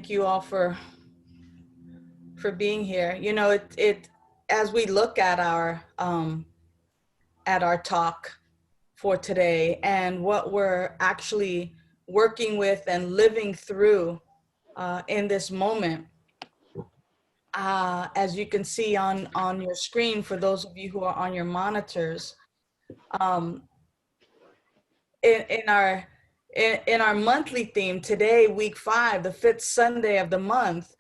you all for being here. You know, it as we look at our talk for today and what we're actually working with and living through in this moment. As you can see on your screen, for those of you who are on your monitors, um, in our monthly theme today, week 5, the 5th Sunday of the month,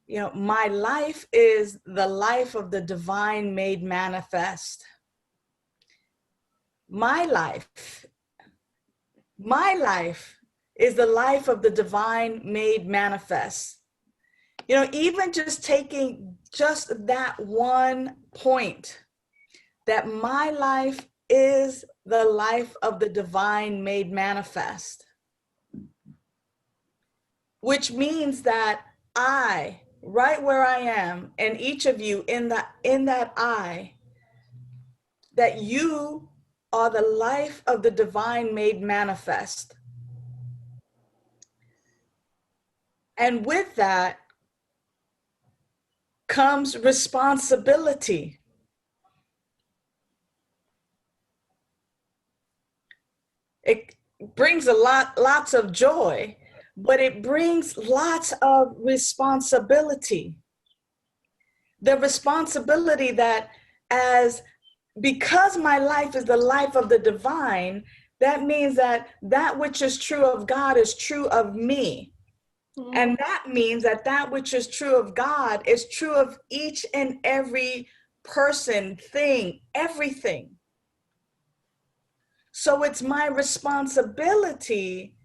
you know, my life is the life of the divine made manifest. My life is the life of the divine made manifest. You know, even just taking just that one point, that my life is the life of the divine made manifest, which means that I, right where I am, and each of you in that I, that you are the life of the divine made manifest. And with that comes responsibility. It brings lots of joy, but it brings lots of responsibility. The responsibility that because my life is the life of the divine, that means that which is true of God is true of me. And that means that which is true of God is true of each and every person, thing, everything. So it's my responsibility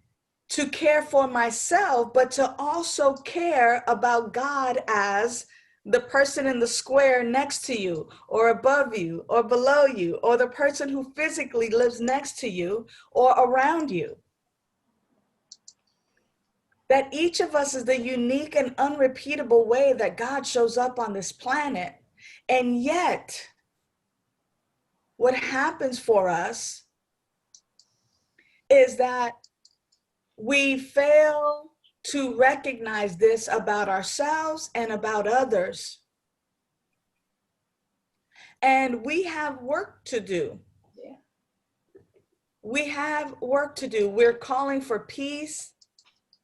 to care for myself, but to also care about God as the person in the square next to you, or above you, or below you, or the person who physically lives next to you or around you. That each of us is the unique and unrepeatable way that God shows up on this planet. And yet, what happens for us is that we fail to recognize this about ourselves and about others. And we have work to do. Yeah. We have work to do. We're calling for peace.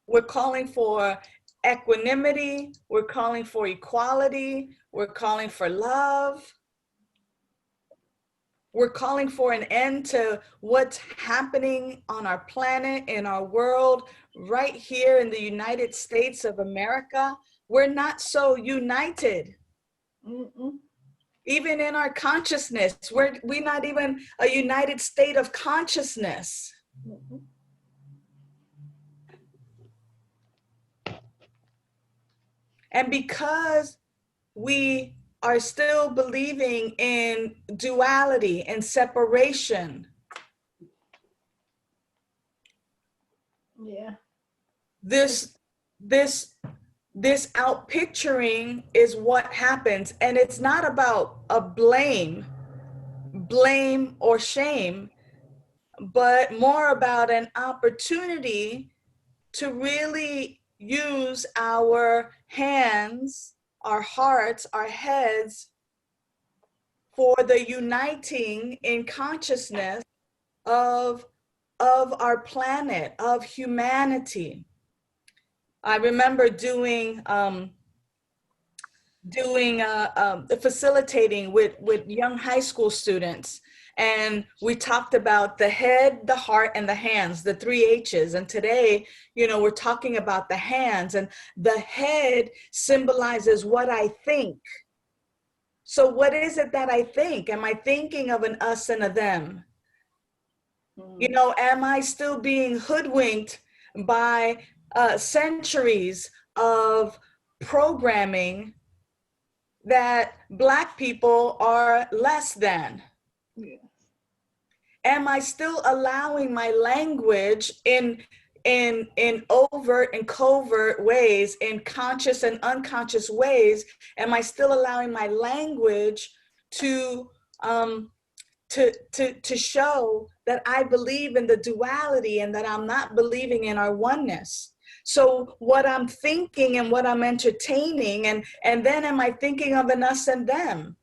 We're calling for equanimity. We're calling for equality. We're calling for love. We're calling for an end to what's happening on our planet, in our world, right here in the United States of America. We're not so united. Even in our consciousness, we're not even a united state of consciousness. And because we are still believing in duality and separation. Yeah. This outpicturing is what happens. And it's not about a blame or shame, but more about an opportunity to really use our hands, our hearts, our heads for the uniting in consciousness of our planet, of humanity. I remember facilitating with young high school students, and we talked about the head, the heart, and the hands, the 3 H's. And today, you know, we're talking about the hands, and the head symbolizes what I think. So what is it that I think? Am I thinking of an us and a them? You know, am I still being hoodwinked by centuries of programming that Black people are less than? Yeah. Am I still allowing my language in overt and covert ways, in conscious and unconscious ways? Am I still allowing my language to show that I believe in the duality and that I'm not believing in our oneness? So what I'm thinking and what I'm entertaining, and then am I thinking of an us and them?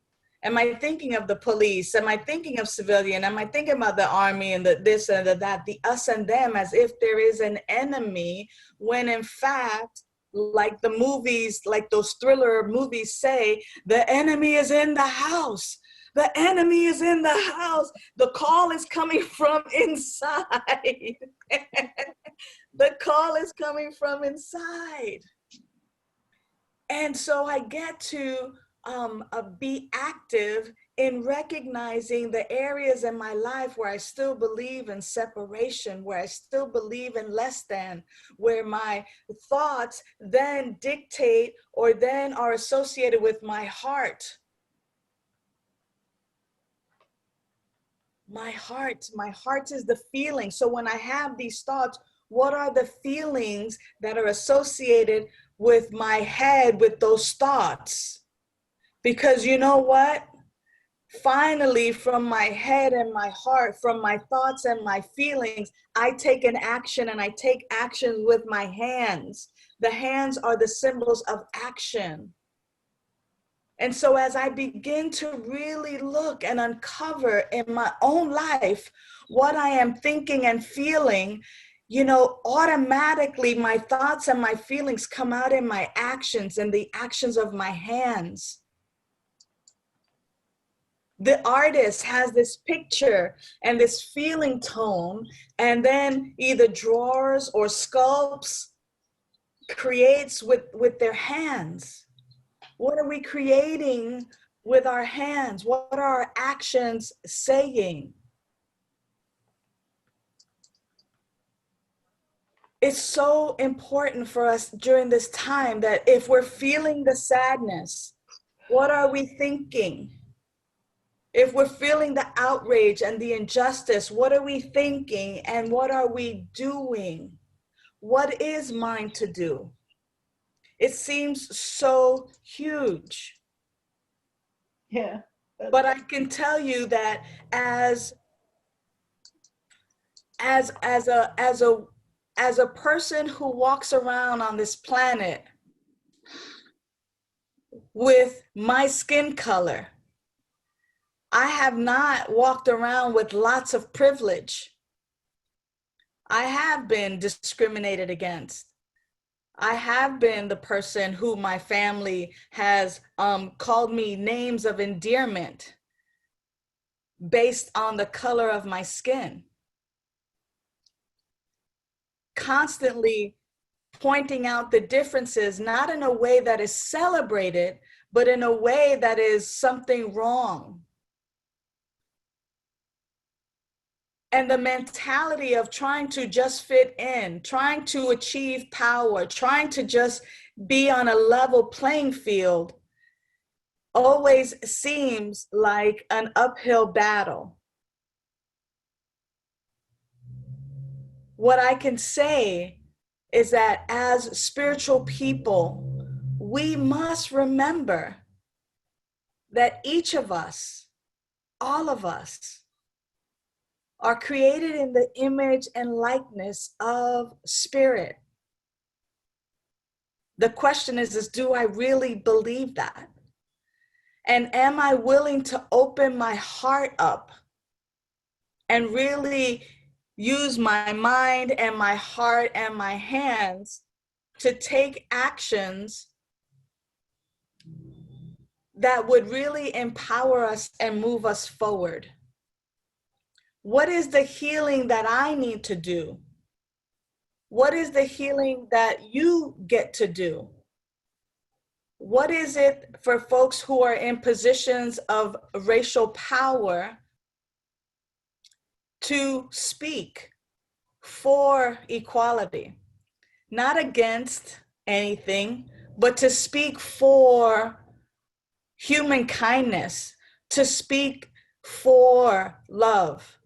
Am I thinking of the police? Am I thinking of civilian? Am I thinking about the army and the this and the that, the us and them, as if there is an enemy, when in fact, like the movies, like those thriller movies say, the enemy is in the house. The enemy is in the house. The call is coming from inside. The call is coming from inside. And so I get to be active in recognizing the areas in my life where I still believe in separation, where I still believe in less than, where my thoughts then dictate or then are associated with my heart. My heart is the feeling. So when I have these thoughts, what are the feelings that are associated with my head, with those thoughts? Because you know what? Finally, from my head and my heart, from my thoughts and my feelings, I take an action, and I take action with my hands. The hands are the symbols of action. And so as I begin to really look and uncover in my own life what I am thinking and feeling, you know, automatically my thoughts and my feelings come out in my actions and the actions of my hands. The artist has this picture and this feeling tone, and then either draws or sculpts, creates with their hands. What are we creating with our hands? What are our actions saying? It's so important for us during this time that if we're feeling the sadness, what are we thinking? If we're feeling the outrage and the injustice, what are we thinking and what are we doing? What is mine to do? It seems so huge. Yeah. But I can tell you that as a person who walks around on this planet with my skin color, I have not walked around with lots of privilege. I have been discriminated against. I have been the person who my family has called me names of endearment based on the color of my skin. Constantly pointing out the differences, not in a way that is celebrated, but in a way that is something wrong. And the mentality of trying to just fit in, trying to achieve power, trying to just be on a level playing field always seems like an uphill battle. What I can say is that as spiritual people, we must remember that each of us, all of us, are created in the image and likeness of spirit. The question is do I really believe that? And am I willing to open my heart up and really use my mind and my heart and my hands to take actions that would really empower us and move us forward? What is the healing that I need to do? What is the healing that you get to do? What is it for folks who are in positions of racial power to speak for equality? Not against anything, but to speak for human kindness, to speak for love.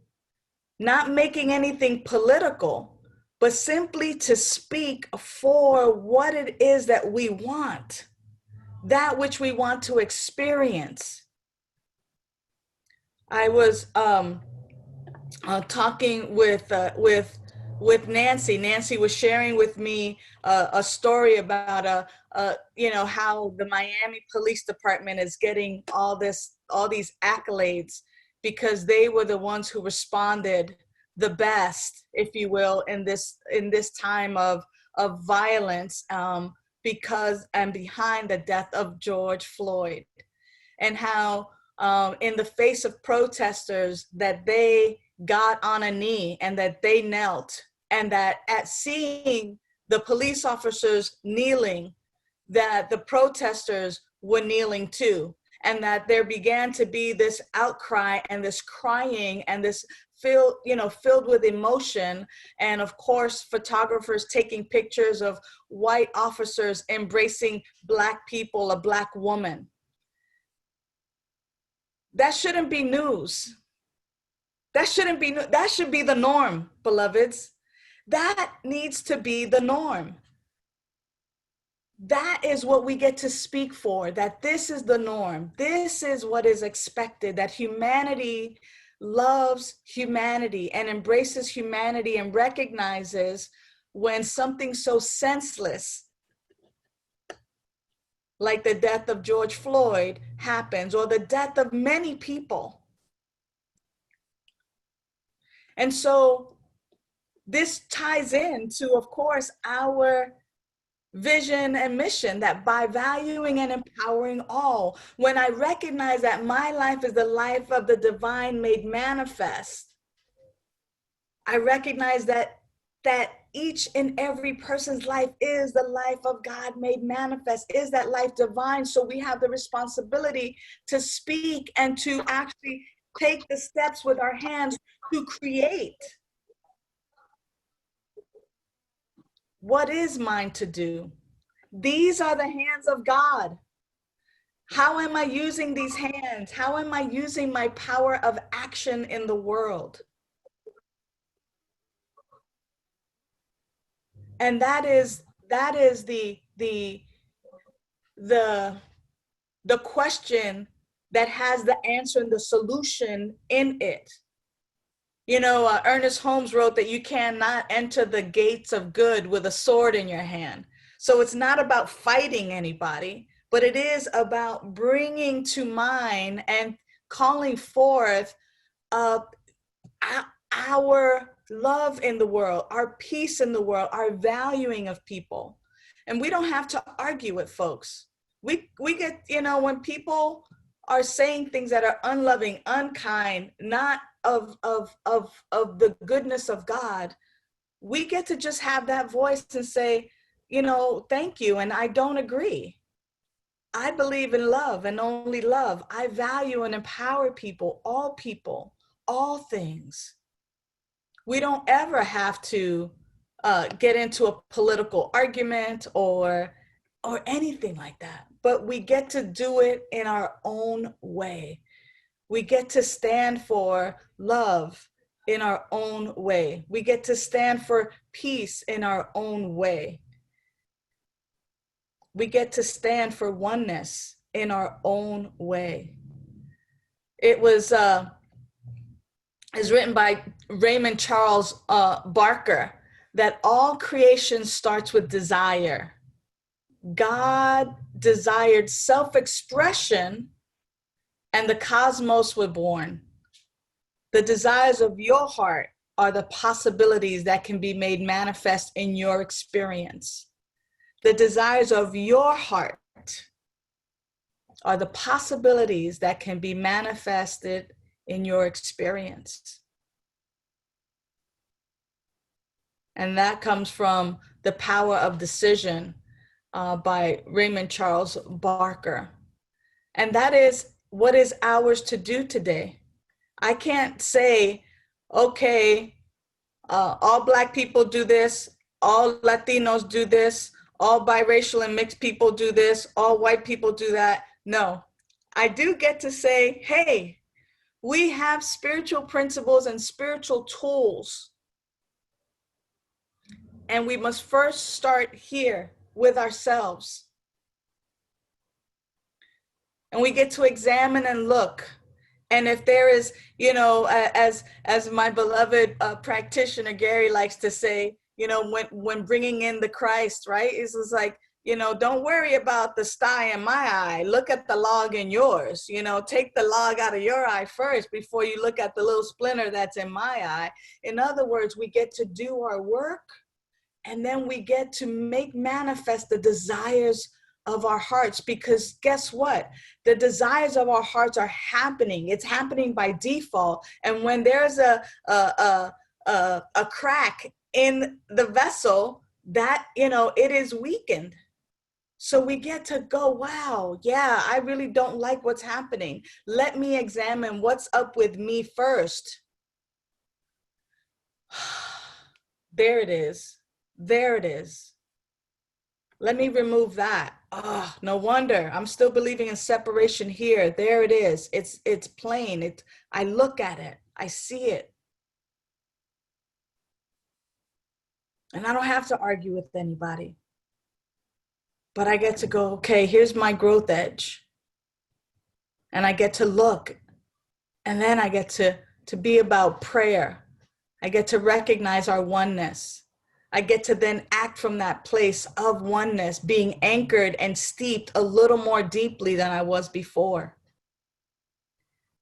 Not making anything political, but simply to speak for what it is that we want, that which we want to experience. I was talking with with Nancy. Nancy was sharing with me a story about how the Miami Police Department is getting all these accolades because they were the ones who responded the best, if you will, in this time of violence, because and behind the death of George Floyd, and how in the face of protesters that they got on a knee and that they knelt, and that at seeing the police officers kneeling, that the protesters were kneeling too, and that there began to be this outcry and this crying and this filled with emotion, and of course photographers taking pictures of white officers embracing Black people, a Black woman. That shouldn't be news. That shouldn't be, that should be the norm, beloveds. That needs to be the norm. That is what we get to speak for, that this is the norm. This is what is expected, that humanity loves humanity and embraces humanity and recognizes when something so senseless like the death of George Floyd happens, or the death of many people. And so this ties into, of course, our vision and mission, that by valuing and empowering all, when I recognize that my life is the life of the divine made manifest, I recognize that each and every person's life is the life of God made manifest, is that life divine. So we have the responsibility to speak and to actually take the steps with our hands to create what is mine to do. These are the hands of God. How am I using these hands? How am I using my power of action in the world? And that is the question that has the answer and the solution in it. Ernest Holmes wrote that you cannot enter the gates of good with a sword in your hand. So it's not about fighting anybody, but it is about bringing to mind and calling forth our love in the world, our peace in the world, our valuing of people. And we don't have to argue with folks. We get, when people are saying things that are unloving, unkind, not of the goodness of God, we get to just have that voice and say, thank you, and I don't agree. I believe in love and only love. I value and empower people, all things. We don't ever have to get into a political argument or anything like that, but we get to do it in our own way. We get to stand for love in our own way. We get to stand for peace in our own way. We get to stand for oneness in our own way. It was is written by Raymond Charles Barker that all creation starts with desire. God desired self-expression, and the cosmos were born. The desires of your heart are the possibilities that can be made manifest in your experience. The desires of your heart are the possibilities that can be manifested in your experience. And that comes from The Power of Decision by Raymond Charles Barker. And that is what is ours to do today. I can't say, okay, all Black people do this, all Latinos do this, all biracial and mixed people do this, all white people do that. No, I do get to say, hey, we have spiritual principles and spiritual tools. And we must first start here with ourselves. And we get to examine and look And if there is, as my beloved practitioner Gary likes to say, when bringing in the Christ, right? It's just like, don't worry about the sty in my eye. Look at the log in yours. Take the log out of your eye first before you look at the little splinter that's in my eye. In other words, we get to do our work, and then we get to make manifest the desires of our hearts, because guess what? The desires of our hearts are happening. It's happening by default. And when there's a crack in the vessel, that, it is weakened. So we get to go, wow, yeah, I really don't like what's happening. Let me examine what's up with me first. There it is. There it is. Let me remove that. Oh, no wonder. I'm still believing in separation here. There it is. It's plain. I look at it. I see it. And I don't have to argue with anybody. But I get to go, okay, here's my growth edge. And I get to look. And then I get to be about prayer. I get to recognize our oneness. I get to then act from that place of oneness, being anchored and steeped a little more deeply than I was before.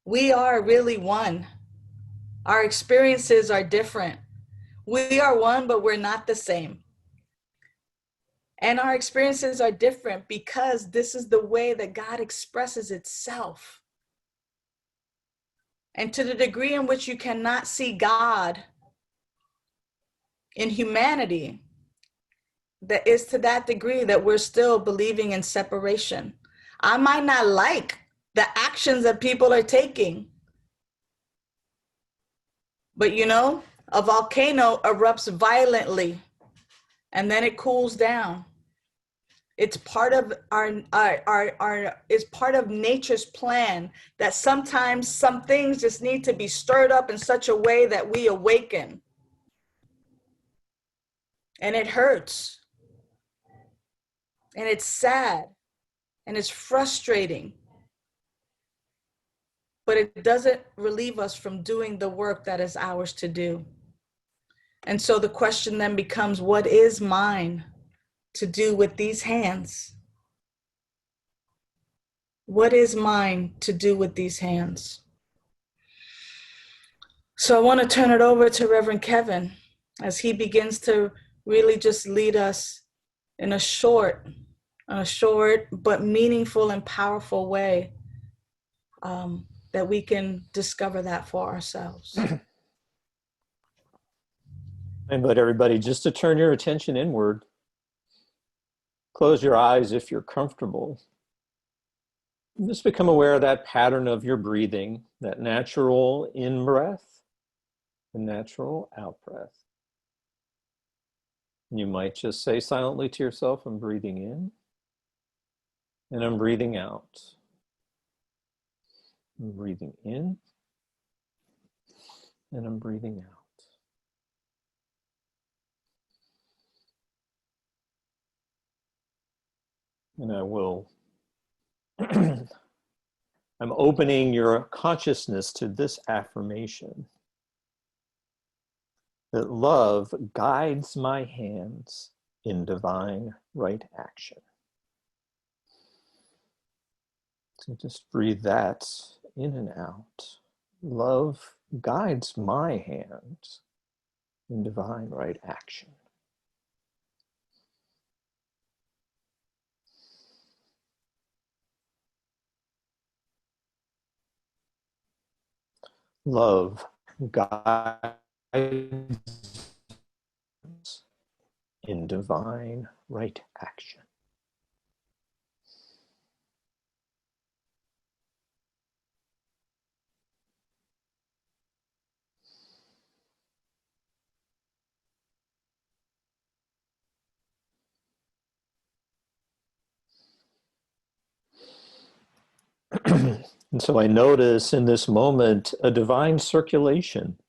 We are really one. Our experiences are different. We are one, but we're not the same. And our experiences are different because this is the way that God expresses itself. And to the degree in which you cannot see God in humanity, that is to that degree that we're still believing in separation. I might not like the actions that people are taking, but a volcano erupts violently and then it cools down. It's part of it's part of nature's plan that sometimes some things just need to be stirred up in such a way that we awaken. And it hurts. And it's sad. And it's frustrating. But it doesn't relieve us from doing the work that is ours to do. And so the question then becomes, what is mine to do with these hands? What is mine to do with these hands? So I want to turn it over to Reverend Kevin as he begins to really just lead us in a short but meaningful and powerful way that we can discover that for ourselves. I invite everybody just to turn your attention inward. Close your eyes if you're comfortable. Just become aware of that pattern of your breathing, that natural in-breath and natural out-breath. You might just say silently to yourself, I'm breathing in and I'm breathing out. I'm breathing in and I'm breathing out. And I will, I'm opening your consciousness to this affirmation that love guides my hands in divine right action. So just breathe that in and out. Love guides my hands in divine right action. Love guides in divine right action. And so I notice in this moment a divine circulation,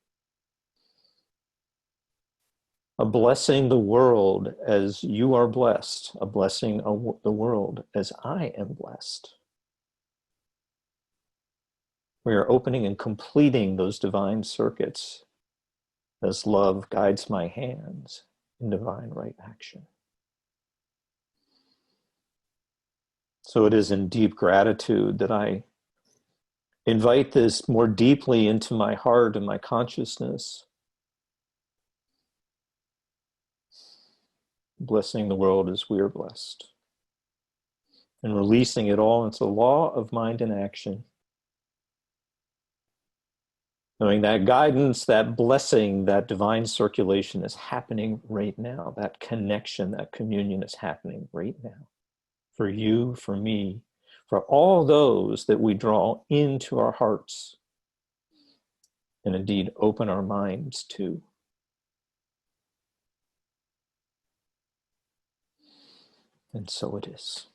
a blessing the world as you are blessed, a blessing the world as I am blessed. We are opening and completing those divine circuits as love guides my hands in divine right action. So it is in deep gratitude that I invite this more deeply into my heart and my consciousness, blessing the world as we are blessed, and releasing it all into the law of mind and action. Knowing that guidance, that blessing, that divine circulation is happening right now. That connection, that communion is happening right now. For you, for me, for all those that we draw into our hearts and indeed open our minds to. And so it is.